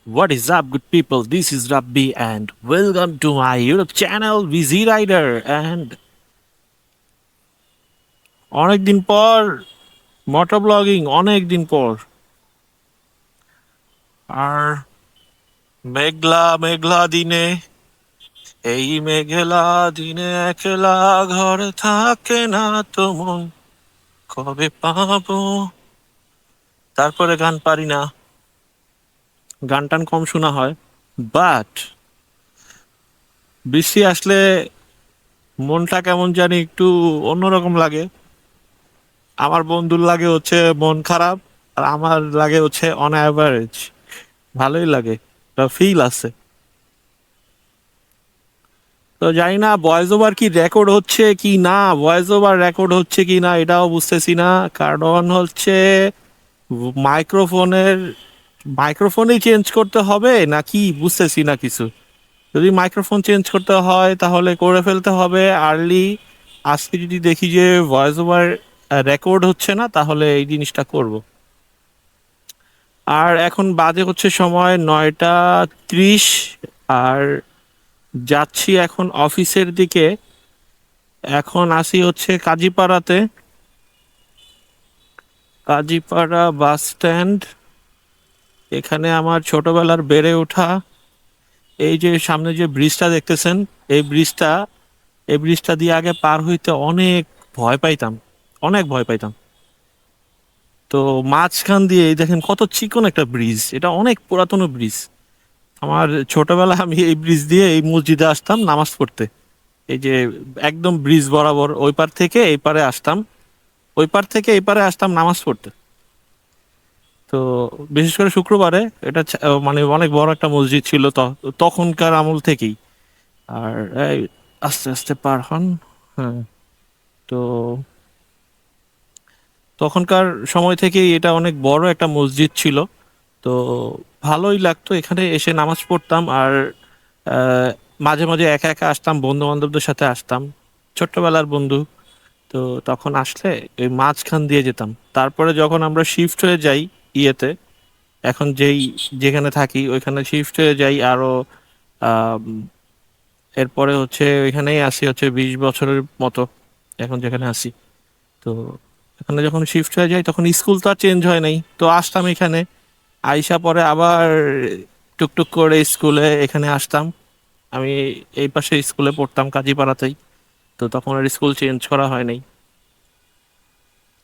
What is up, good people? This is Rabbi, and welcome to my YouTube channel, VZ Rider. And অনেকদিন পর motor blogging, অনেকদিন পর। আর মেঘলা মেঘলা দিনে, এই মেঘলা দিনে একলা ঘরে থাকে না তো মন, কবে পাবো। তারপরে গান পারি না, গান টান কম শোনা হয়। বাট বৃষ্টি আসলে মনটা কেমন জানি একটু অন্যরকম লাগে। আমার বন্ধুর লাগে হচ্ছে মন খারাপ, আর আমার লাগে হচ্ছে অন অ্যাভারেজ ভালোই লাগে, একটা ফিল আছে। তো জানি না ভয়েস ওভার কি রেকর্ড হচ্ছে কি না, ভয়েস ওভার রেকর্ড হচ্ছে কি না এটাও বুঝতেছি না। কারণ হচ্ছে মাইক্রোফোনের মাইক্রোফোনই চেঞ্জ করতে হবে নাকি বুঝতেছি না কিছু। যদি মাইক্রোফোন চেঞ্জ করতে হয় তাহলে করে ফেলতে হবে আর্লি। আজকে যদি দেখি যে ভয়েস ওভার রেকর্ড হচ্ছে না তাহলে এই জিনিসটা করব। আর এখন বাজে হচ্ছে সময় 9টা 30। আর যাচ্ছি এখন অফিসের দিকে। এখন আসি হচ্ছে কাজীপাড়াতে, কাজীপাড়া বাস স্ট্যান্ড। এখানে আমার ছোটবেলার বেড়ে ওঠা, এই যে সামনে যে ব্রিজটা দেখতেছেন, এই ব্রিজটা এই ব্রিজটা দিয়ে আগে পার হইতে অনেক ভয় পাইতাম, অনেক ভয় পাইতাম। তো মাঝখান দিয়ে এই দেখেন কত চিকন একটা ব্রিজ, এটা অনেক পুরাতন ব্রিজ। আমার ছোটবেলা আমি এই ব্রিজ দিয়ে এই মসজিদে আসতাম নামাজ পড়তে। এই যে একদম ব্রিজ বরাবর ওই পার থেকে এই পারে আসতাম, ওই পার থেকে এই পারে আসতাম নামাজ পড়তে। তো বিশেষ করে শুক্রবারে এটা মানে অনেক বড় একটা মসজিদ ছিল তখনকার আমল থেকেই। আর এই আস্তে আস্তে পার হন। হ্যাঁ। তো তখনকার সময় থেকেই এটা অনেক বড় একটা মসজিদ ছিল। তো ভালোই লাগতো, এখানে এসে নামাজ পড়তাম। আর আহ, মাঝে মাঝে একা একা আসতাম, বন্ধু বান্ধবদের সাথে আসতাম, ছোট্টবেলার বন্ধু। তো তখন আসলে এই মাঝখান দিয়ে যেতাম। তারপরে যখন আমরা শিফট হয়ে যাই ইয়েতে, এখন যেখানে থাকি ওইখানে শিফট হয়ে যাই আরো আম, এরপরে হচ্ছে ওইখানেই আসি হচ্ছে 20 বছরের মতো এখন যেখানে আসি। তো এখানে যখন শিফট হয়ে যায় তখন স্কুল তো আর চেঞ্জ হয় নাই, তো আসতাম এখানে। আইসা পরে আবার টুকটুক করে স্কুলে এখানে আসতাম। আমি এই পাশে স্কুলে পড়তাম কাজীপাড়াতেই। তো তখন আর স্কুল চেঞ্জ করা হয় নাই।